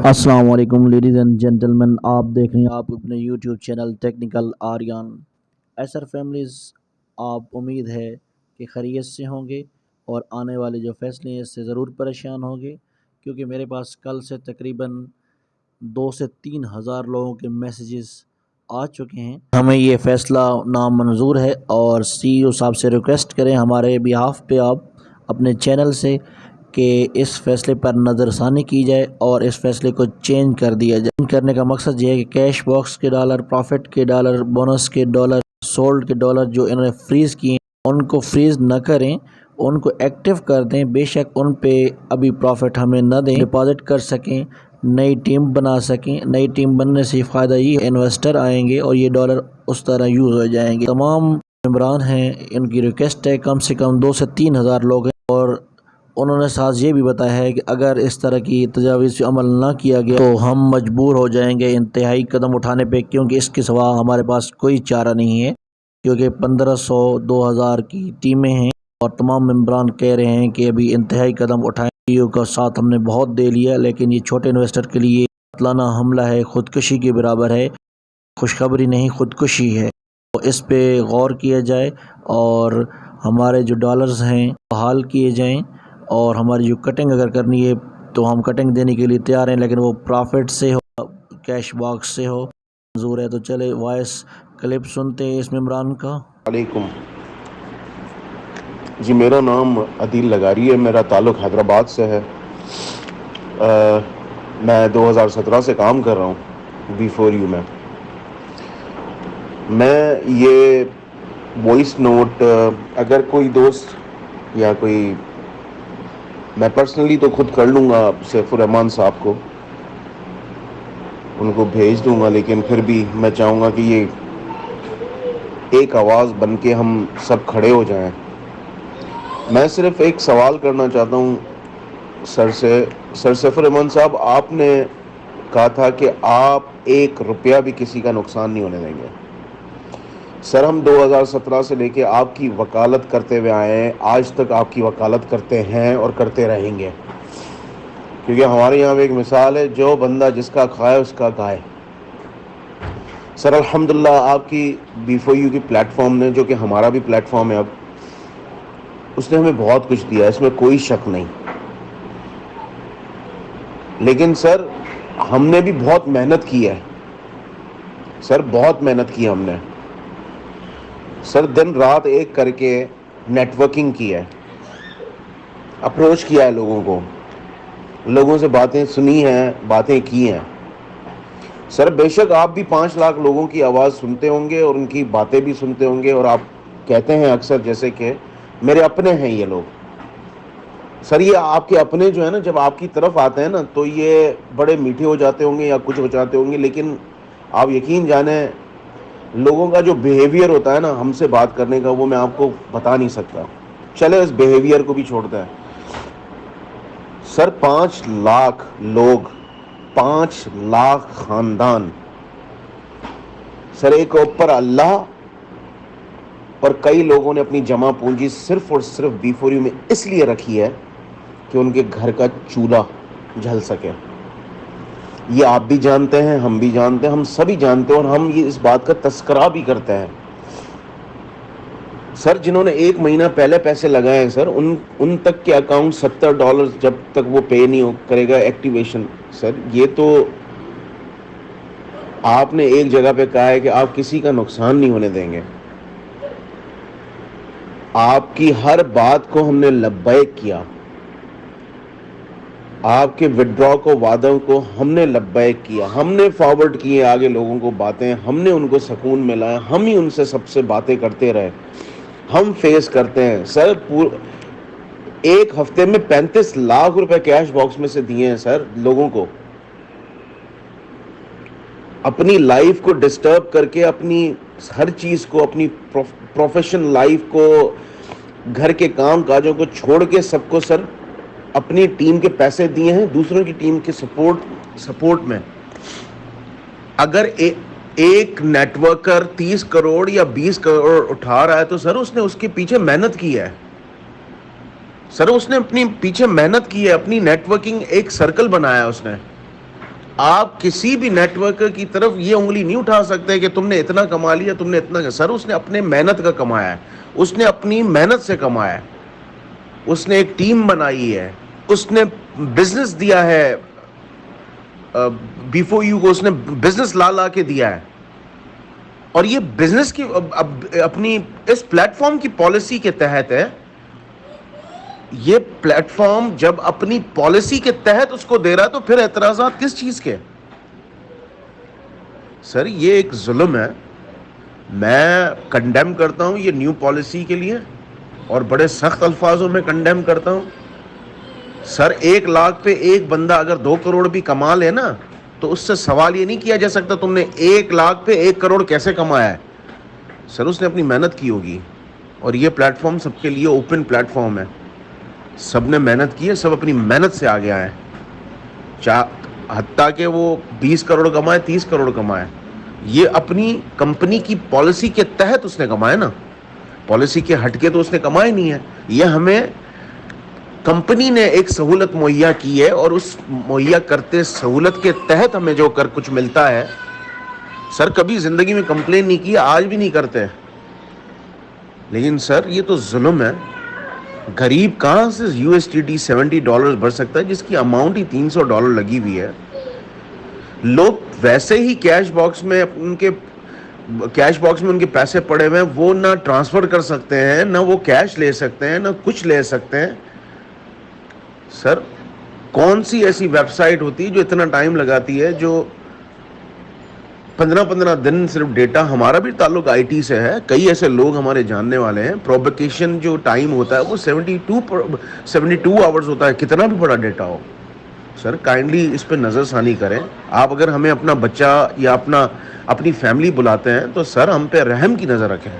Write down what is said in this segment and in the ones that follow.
السلام علیکم ladies and gentleman, آپ دیکھ رہے ہیں آپ اپنے یوٹیوب چینل ٹیکنیکل آریان ایسر فیملیز۔ آپ امید ہے کہ خیریت سے ہوں گے اور آنے والے جو فیصلے ہیں اس سے ضرور پریشان ہوں گے، کیونکہ میرے پاس کل سے تقریباً 2 سے 3 ہزار لوگوں کے میسیجز آ چکے ہیں۔ ہمیں یہ فیصلہ نامنظور ہے اور سی او صاحب سے ریکویسٹ کریں ہمارے بیہاف پہ آپ اپنے چینل سے کہ اس فیصلے پر نظر ثانی کی جائے اور اس فیصلے کو چینج کر دیا جائے۔ کرنے کا مقصد یہ ہے کہ کیش باکس کے ڈالر، پروفٹ کے ڈالر، بونس کے ڈالر، سولڈ کے ڈالر جو انہوں نے فریز کیے ان کو فریز نہ کریں، ان کو ایکٹیو کر دیں۔ بے شک ان پہ ابھی پروفٹ ہمیں نہ دیں، ڈپازٹ کر سکیں، نئی ٹیم بنا سکیں۔ نئی ٹیم بننے سے فائدہ یہ انویسٹر آئیں گے اور یہ ڈالر اس طرح یوز ہو جائیں گے۔ تمام ممبران ہیں، ان کی ریکویسٹ ہے، کم سے کم 2 سے 3 ہزار لوگ ہیں، اور انہوں نے ساتھ یہ بھی بتایا ہے کہ اگر اس طرح کی تجاویز پہ عمل نہ کیا گیا تو ہم مجبور ہو جائیں گے انتہائی قدم اٹھانے پہ، کیونکہ اس کے سوا ہمارے پاس کوئی چارہ نہیں ہے، کیونکہ 1500-2000 کی ٹیمیں ہیں اور تمام ممبران کہہ رہے ہیں کہ ابھی انتہائی قدم اٹھائیں۔ ایو کا ساتھ ہم نے بہت دے لیا، لیکن یہ چھوٹے انویسٹر کے لیے قاتلانہ حملہ ہے، خودکشی کے برابر ہے، خوشخبری نہیں خودکشی ہے۔ تو اس پہ غور کیا جائے اور ہمارے جو ڈالرز ہیں بحال کیے جائیں، اور ہماری جو کٹنگ اگر کرنی ہے تو ہم کٹنگ دینے کے لیے تیار ہیں، لیکن وہ پروفٹ سے ہو، کیش باکس سے ہو، منظور ہے۔ تو چلے وائس کلپ سنتے ہیں اس ممبران کا۔ علیکم جی، میرا نام عدیل لگاری ہے، میرا تعلق حیدرآباد سے ہے۔ میں 2017 سے کام کر رہا ہوں B4U میں۔ میں یہ وائس نوٹ اگر کوئی دوست یا کوئی، میں پرسنلی تو خود کر لوں گا سیف الرحمان صاحب کو، ان کو بھیج دوں گا، لیکن پھر بھی میں چاہوں گا کہ یہ ایک آواز بن کے ہم سب کھڑے ہو جائیں۔ میں صرف ایک سوال کرنا چاہتا ہوں سر سیف الرحمان صاحب، آپ نے کہا تھا کہ آپ 1 روپیہ بھی کسی کا نقصان نہیں ہونے دیں گے۔ سر ہم 2017 سے لے کے آپ کی وکالت کرتے ہوئے آئے ہیں، آج تک آپ کی وکالت کرتے ہیں اور کرتے رہیں گے، کیونکہ ہمارے یہاں ایک مثال ہے، جو بندہ جس کا کھائے اس کا گائے۔ سر الحمدللہ آپ کی B4U کی پلیٹ فارم نے، جو کہ ہمارا بھی پلیٹ فارم ہے اب، اس نے ہمیں بہت کچھ دیا، اس میں کوئی شک نہیں، لیکن سر ہم نے بھی بہت محنت کی ہے۔ سر بہت محنت کی ہم نے، سر دن رات ایک کر کے نیٹ ورکنگ کی ہے، اپروچ کیا ہے لوگوں کو، لوگوں سے باتیں سنی ہیں، باتیں کی ہیں۔ سر بے شک آپ بھی 5 لاکھ لوگوں کی آواز سنتے ہوں گے اور ان کی باتیں بھی سنتے ہوں گے، اور آپ کہتے ہیں اکثر جیسے کہ میرے اپنے ہیں یہ لوگ۔ سر یہ آپ کے اپنے جو ہے نا، جب آپ کی طرف آتے ہیں نا تو یہ بڑے میٹھے ہو جاتے ہوں گے یا کچھ ہو جاتے ہوں گے، لیکن آپ یقین جانیں لوگوں کا جو بیہیویئر ہوتا ہے نا ہم سے بات کرنے کا، وہ میں آپ کو بتا نہیں سکتا۔ چلے اس بیہیویئر کو بھی چھوڑتا ہے سر، 5 لاکھ لوگ، 5 لاکھ خاندان، سر ایک اوپر اللہ اور کئی لوگوں نے اپنی جمع پونجی صرف اور صرف B4U میں اس لیے رکھی ہے کہ ان کے گھر کا چولہا جل سکے۔ یہ آپ بھی جانتے ہیں، ہم بھی جانتے ہیں، ہم سبھی جانتے ہیں، اور ہم یہ اس بات کا تذکرہ بھی کرتے ہیں۔ سر جنہوں نے 1 مہینہ پہلے پیسے لگائے ہیں سر، ان تک کے اکاؤنٹ $70 جب تک وہ پے نہیں کرے گا ایکٹیویشن، سر یہ تو آپ نے ایک جگہ پہ کہا ہے کہ آپ کسی کا نقصان نہیں ہونے دیں گے۔ آپ کی ہر بات کو ہم نے لبیک کیا، آپ کے وڈرا کو، وعدوں کو ہم نے لبیک کیا، ہم نے فارورڈ کیے آگے لوگوں کو باتیں، ہم نے ان کو سکون ملا، ہم ہی ان سے سب سے باتیں کرتے رہے، ہم فیس کرتے ہیں۔ سر ایک ہفتے میں 35 لاکھ روپے کیش باکس میں سے دیے ہیں سر لوگوں کو، اپنی لائف کو ڈسٹرب کر کے، اپنی ہر چیز کو، اپنی پروفیشنل لائف کو، گھر کے کام کاجوں کو چھوڑ کے سب کو سر اپنی ٹیم کے پیسے دیے ہیں، دوسروں کی ٹیم کے سپورٹ میں۔ اگر ایک نیٹ ورکر 30 کروڑ یا 20 کروڑ اٹھا رہا ہے تو سر اس نے اس کے پیچھے محنت کی ہے، سر اس نے اپنی پیچھے محنت کی ہے، اپنی نیٹ ورکنگ ایک سرکل بنایا ہے اس نے۔ آپ کسی بھی نیٹ ورکر کی طرف یہ انگلی نہیں اٹھا سکتے کہ تم نے اتنا کما لیا, تم نے اتنا. سر اس نے اپنے محنت کا کمایا ہے, اس نے اپنی محنت سے کمایا ہے, اس نے ایک ٹیم بنائی ہے, اس نے بزنس دیا ہے بیفور یو کو, اس نے بزنس لا کے دیا ہے. اور یہ بزنس کی اپنی اس پلیٹ فارم کی پالیسی کے تحت ہے. یہ پلیٹ فارم جب اپنی پالیسی کے تحت اس کو دے رہا ہے تو پھر اعتراضات کس چیز کے؟ سر یہ ایک ظلم ہے. میں کنڈیم کرتا ہوں یہ نیو پالیسی کے لیے, اور بڑے سخت الفاظوں میں کنڈیم کرتا ہوں. سر 1 لاکھ پہ ایک بندہ اگر 2 کروڑ بھی کما لے نا, تو اس سے سوال یہ نہیں کیا جا سکتا تم نے 1 لاکھ پہ 1 کروڑ کیسے کمایا ہے. سر اس نے اپنی محنت کی ہوگی, اور یہ پلیٹ فارم سب کے لیے اوپن پلیٹ فارم ہے. سب نے محنت کی ہے, سب اپنی محنت سے آگے آئے, حتیٰ کہ وہ 20 کروڑ کمائے, 30 کروڑ کمائے, یہ اپنی کمپنی کی پالیسی کے تحت اس نے کمائے نا, پالیسی کے ہٹ کے تو اس نے کمائے نہیں ہے. یہ ہمیں کمپنی نے ایک سہولت مہیا کی ہے, اور اس مہیا کرتے سہولت کے تحت ہمیں جو کچھ ملتا ہے. سر کبھی زندگی میں کمپلین نہیں کی, آج بھی نہیں کرتے, لیکن سر یہ تو ظلم ہے. غریب کہاں سے USDT $70 بھر سکتا ہے جس کی اماؤنٹ ہی $300 لگی ہوئی ہے. لوگ ویسے ہی کیش باکس میں ان کے پیسے پڑے ہوئے ہیں, وہ نہ ٹرانسفر کر سکتے ہیں, نہ وہ کیش لے سکتے ہیں, نہ کچھ لے سکتے ہیں. سر کون سی ایسی ویب سائٹ ہوتی ہے جو اتنا ٹائم لگاتی ہے, جو 15 دن صرف ڈیٹا. ہمارا بھی تعلق IT سے ہے, کئی ایسے لوگ ہمارے جاننے والے ہیں. پروپیگیشن جو ٹائم ہوتا ہے وہ 72 آورز ہوتا ہے, کتنا بھی بڑا ڈیٹا ہو. سر کائنڈلی اس پہ نظر ثانی کریں. آپ اگر ہمیں اپنا بچہ یا اپنی فیملی بلاتے ہیں تو سر ہم پہ رحم کی نظر رکھیں.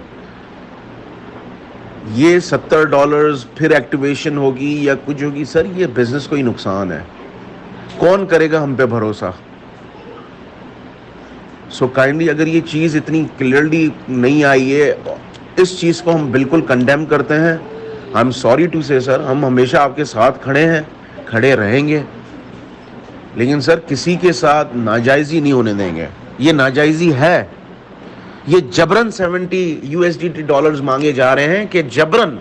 یہ $70 پھر ایکٹیویشن ہوگی یا کچھ ہوگی, سر یہ بزنس کو ہی نقصان ہے. کون کرے گا ہم پہ بھروسہ؟ سو کائنڈلی اگر یہ چیز اتنی کلیئرلی نہیں آئی ہے, اس چیز کو ہم بالکل کنڈیم کرتے ہیں. آئی ایم سوری ٹو سے سر, ہم ہمیشہ آپ کے ساتھ کھڑے ہیں, کھڑے رہیں گے, لیکن سر کسی کے ساتھ ناجائزی نہیں ہونے دیں گے. یہ ناجائزی ہے, یہ جبرن $70 مانگے جا رہے ہیں, کہ جبرن,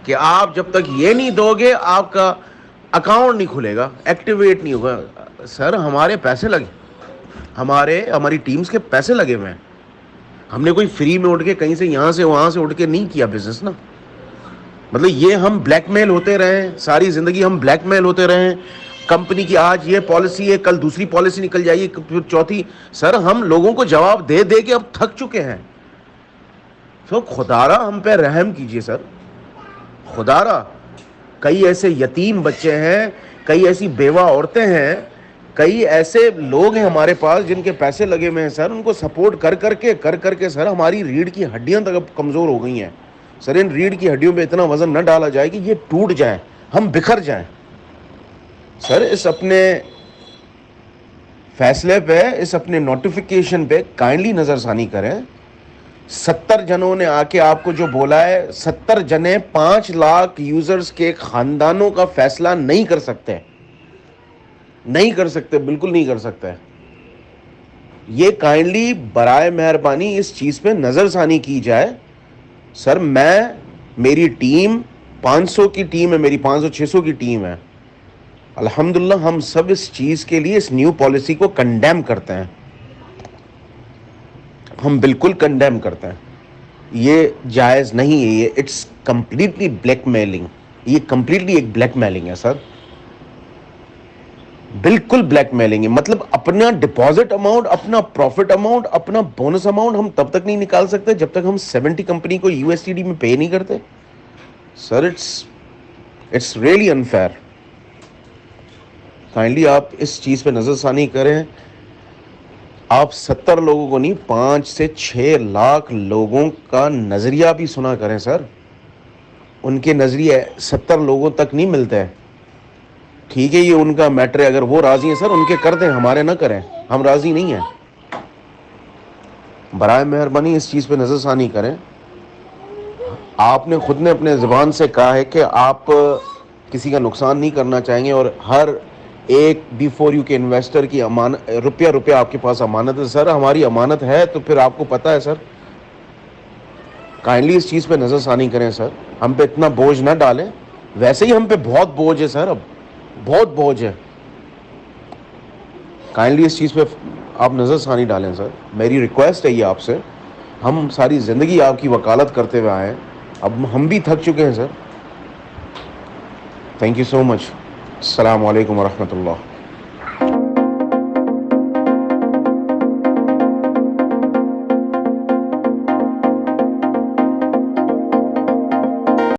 کہ آپ جب تک یہ نہیں دو گے آپ کا اکاؤنٹ نہیں کھلے گا, ایکٹیویٹ نہیں ہوگا. سر ہمارے پیسے لگے, ہماری ٹیمز کے پیسے لگے ہوئے ہیں. ہم نے کوئی فری میں اٹھ کے کہیں سے یہاں سے وہاں سے اٹھ کے نہیں کیا بزنس نا. مطلب یہ ہم بلیک میل ہوتے رہے, ساری زندگی ہم بلیک میل ہوتے رہے. کمپنی کی آج یہ پالیسی ہے, کل دوسری پالیسی نکل جائے گی, پھر چوتھی. سر ہم لوگوں کو جواب دے دے کے اب تھک چکے ہیں. تو خدارا ہم پہ رحم کیجئے سر, خدارا. کئی ایسے یتیم بچے ہیں, کئی ایسی بیوہ عورتیں ہیں, کئی ایسے لوگ ہیں ہمارے پاس جن کے پیسے لگے ہوئے ہیں. سر ان کو سپورٹ کر کے سر ہماری ریڑھ کی ہڈیاں تک کمزور ہو گئی ہیں. سر ان ریڑھ کی ہڈیوں پہ اتنا وزن نہ ڈالا جائے کہ یہ ٹوٹ جائیں, ہم بکھر جائیں. سر اس اپنے فیصلے پہ, اس اپنے نوٹیفیکیشن پہ کائنڈلی نظر ثانی کریں. 70 جنوں نے آ کے آپ کو جو بولا ہے, 70 جنے 5 لاکھ یوزرز کے خاندانوں کا فیصلہ نہیں کر سکتے, بالکل نہیں کر سکتے. یہ کائنڈلی برائے مہربانی اس چیز پہ نظر ثانی کی جائے. سر میری ٹیم 500 کی ٹیم ہے, میری 500-600 کی ٹیم ہے. الحمدللہ ہم سب اس چیز کے لیے اس نیو پالیسی کو کنڈیم کرتے ہیں, ہم بالکل کنڈیم کرتے ہیں. یہ جائز نہیں ہے, یہ اٹس کمپلیٹلی بلیک میلنگ, یہ کمپلیٹلی ایک بلیک میلنگ ہے سر, بالکل بلیک میلنگ ہے. مطلب اپنا ڈپازٹ اماؤنٹ, اپنا پروفٹ اماؤنٹ, اپنا بونس اماؤنٹ ہم تب تک نہیں نکال سکتے جب تک ہم 70 کمپنی کو USDT میں پے نہیں کرتے. Sir it's really unfair. Kindly آپ اس چیز پہ نظر ثانی کریں. آپ 70 لوگوں کو نہیں, 5 سے 6 لاکھ لوگوں کا نظریہ بھی سنا کریں سر. ان کے نظریے 70 لوگوں تک نہیں ملتے. ٹھیک ہے یہ ان کا میٹر ہے, اگر وہ راضی ہیں سر ان کے کر دیں, ہمارے نہ کریں, ہم راضی نہیں ہیں. برائے مہربانی اس چیز پہ نظر ثانی کریں. آپ نے خود نے اپنے زبان سے کہا ہے کہ آپ کسی کا نقصان نہیں کرنا چاہیں گے, اور ہر ایک B4U کے انویسٹر کی امانت روپیہ آپ کے پاس امانت ہے سر, ہماری امانت ہے تو پھر آپ کو پتہ ہے سر. کائنڈلی اس چیز پہ نظر ثانی کریں سر, ہم پہ اتنا بوجھ نہ ڈالیں, ویسے ہی ہم پہ بہت بوجھ ہے سر, اب بہت بوجھ ہے. کائنڈلی اس چیز پہ آپ نظر ثانی ڈالیں سر, میری ریکویسٹ ہے یہ آپ سے. ہم ساری زندگی آپ کی وکالت کرتے ہوئے آئے ہیں, اب ہم بھی تھک چکے ہیں سر. تھینک یو سو مچ. السلام علیکم ورحمۃ اللہ.